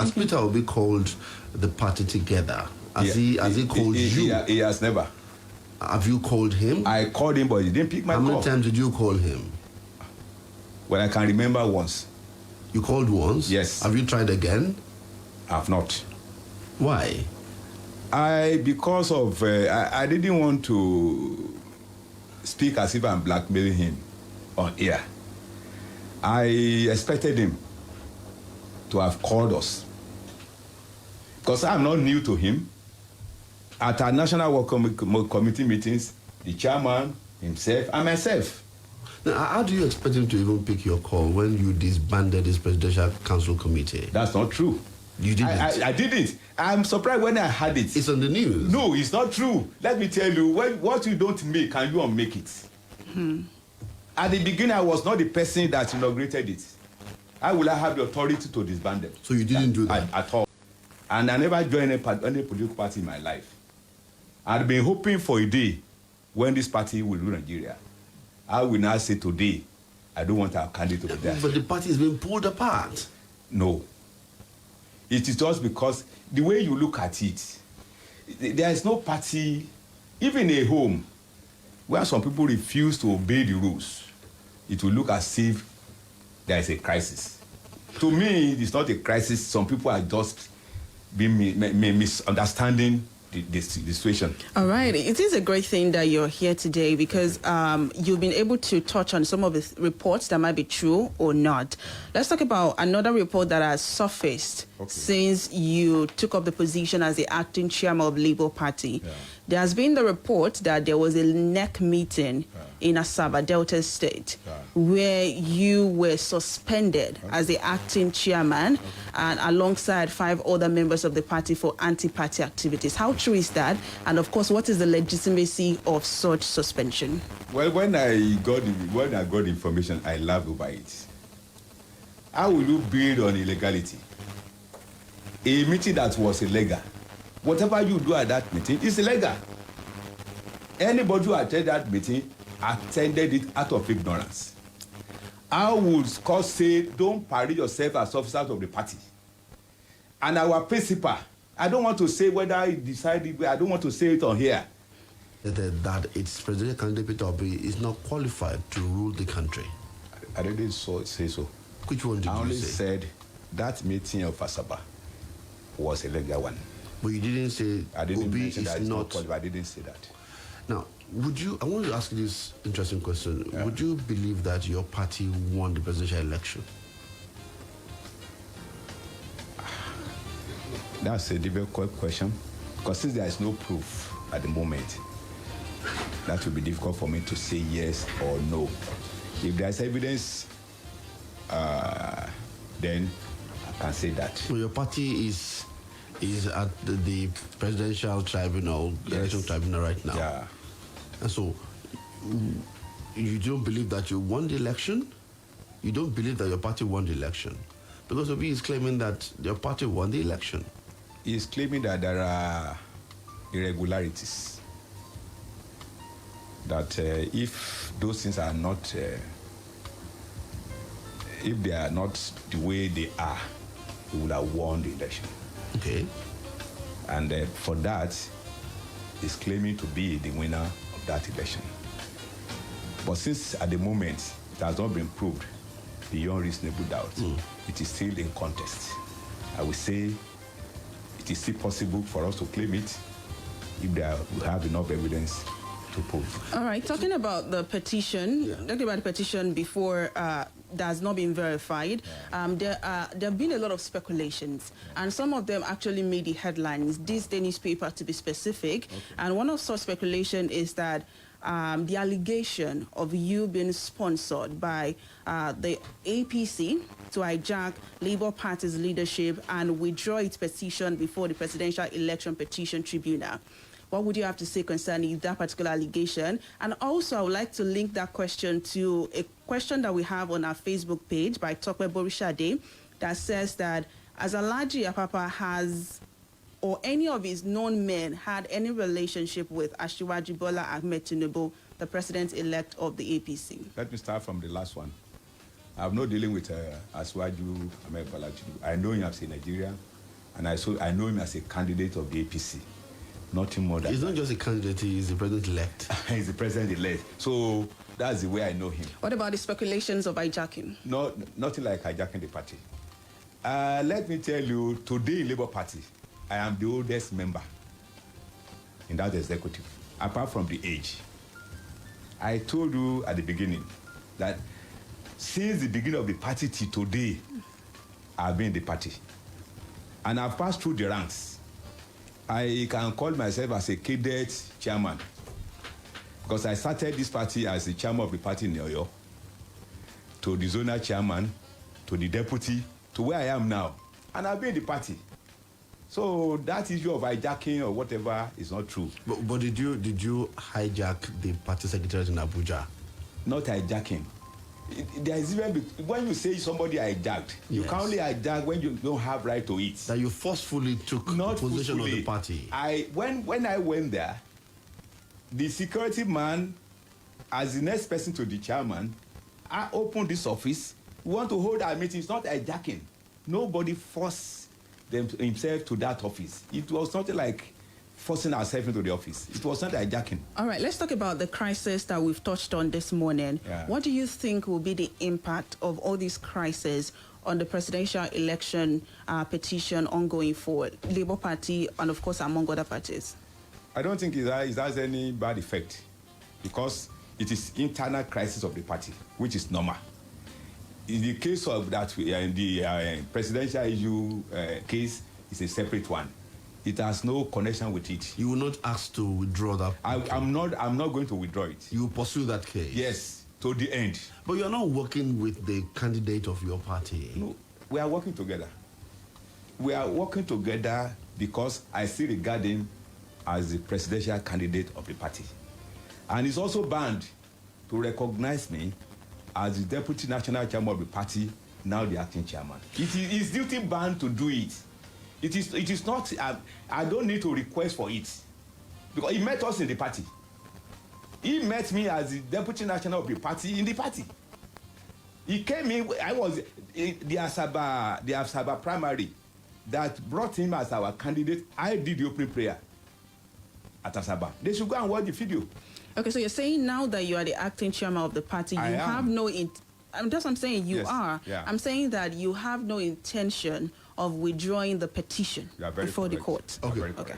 Has Peter Obi called the party together? Has he called you? He has never. Have you called him? I called him, but he didn't pick my call. How many times did you call him? Well, I can remember once. You called once? Yes. Have you tried again? I have not. Why? Because I didn't want to speak as if I'm blackmailing him on air. I expected him to have called us. Because I'm not new to him. At our National Work Committee meetings, the chairman, himself, and myself. Now, how do you expect him to even pick your call when you disbanded his Presidential Council Committee? That's not true. You didn't? I didn't. I'm surprised when I heard it. It's on the news. No, it's not true. Let me tell you, what you don't make, can you unmake it? At the beginning, I was not the person that inaugurated it. I will have the authority to disband them. So you didn't do that? At all. And I never joined any political party in my life. I've been hoping for a day when this party will rule Nigeria. I will now say today, I don't want our candidate to be there. But the party is being pulled apart. No. It is just because the way you look at it, there is no party, even a home, where some people refuse to obey the rules. It will look as if there is a crisis. To me, it's not a crisis. Some people are just being misunderstanding the situation. All right. It is a great thing that you're here today because you've been able to touch on some of the reports that might be true or not. Let's talk about another report that has surfaced since you took up the position as the acting chairman of Labour Party. Yeah. There has been the report that there was a NEC meeting in Asaba, Delta State, where you were suspended as the acting chairman and alongside 5 other members of the party for anti-party activities. How true is that? And of course, what is the legitimacy of such suspension? Well, when I got the information, I laughed over it. How will you build on illegality? A meeting that was illegal. Whatever you do at that meeting is illegal. Anybody who attended that meeting attended it out of ignorance. How would Scott say, don't parade yourself as officers of the party? And our principal, I don't want to say whether he decided, I don't want to say it on here. That its presidential candidate Peter Obi is not qualified to rule the country. I didn't say so. Which one did you say? I only said that meeting of Asaba was a legal one. But you didn't say Obi is not qualified. I didn't say that. Now, I want to ask you this interesting question. Yeah. Would you believe that your party won the presidential election? That's a difficult question. Because since there is no proof at the moment, that will be difficult for me to say yes or no. If there is evidence, then I can say that. So your party is at the presidential tribunal, election tribunal right now. Yeah. And so you don't believe that you won the election? You don't believe that your party won the election? Because Obi is claiming that your party won the election. He is claiming that there are irregularities. That if those things are not, if they are not the way they are, he would have won the election. Okay. And for that, he's claiming to be the winner of that election. But since at the moment it has not been proved beyond reasonable doubt, it is still in contest. I would say it is still possible for us to claim it if we have enough evidence to prove. All right, talking about the petition, talking about the petition before that has not been verified, there have been a lot of speculations, and some of them actually made the headlines, this day newspaper to be specific, and one of such speculation is that the allegation of you being sponsored by the APC to hijack Labour Party's leadership and withdraw its petition before the Presidential Election Petition Tribunal. What would you have to say concerning that particular allegation? And also, I would like to link that question to a question that we have on our Facebook page by Tokwe Borishade that says that as Lamidi Apapa has, or any of his known men, had any relationship with Asiwaju Bola Ahmed Tinubu, the president-elect of the APC. Let me start from the last one. I'm not dealing with Asiwaju Ahmed Bola Tinubu. I know him as a Nigerian. And I know him as a candidate of the APC. Nothing more than He's that. not just a candidate, he's the president-elect. He's the president-elect. So that's the way I know him. What about the speculations of hijacking? No, nothing like hijacking the party. Let me tell you, today in Labour Party, I am the oldest member in that executive, apart from the age. I told you at the beginning that since the beginning of the party till today, I've been in the party. And I've passed through the ranks. I can call myself as a cadet chairman because I started this party as the chairman of the party in Oyo, to the zonal chairman, to the deputy, to where I am now. And I've been in the party. So that issue of hijacking or whatever is not true. But did you hijack the party secretariat in Abuja? Not hijacking. There is even when you say somebody hijacked, you can only hijack when you don't have right to it. That you forcefully took possession of the party. When I went there, the security man, as the next person to the chairman, I opened this office. We want to hold our meeting. It's not hijacking. Nobody forced himself to that office. It was not like forcing ourselves into the office. It was not hijacking. All right, let's talk about the crisis that we've touched on this morning. Yeah. What do you think will be the impact of all these crises on the presidential election petition ongoing for Labour Party and, of course, among other parties? I don't think it has any bad effect because it is internal crisis of the party, which is normal. In the case of that, in the presidential issue case, it's a separate one. It has no connection with it. You will not ask to withdraw that. I'm not going to withdraw it. You will pursue that case. Yes, to the end. But you are not working with the candidate of your party. No, we are working together. We are working together because I still regard him as the presidential candidate of the party. And he's also bound to recognize me as the deputy national chairman of the party, now the acting chairman. It is his duty bound to do it. It is not, I don't need to request for it. Because he met us in the party. He met me as the deputy national of the party in the party. He came in, I was the Asaba primary that brought him as our candidate. I did the opening prayer at Asaba. They should go and watch the video. Okay, so you're saying now that you are the acting chairman of the party, you have no... that's what I'm saying, you are. Yeah. I'm saying that you have no intention of withdrawing the petition before the court. Okay.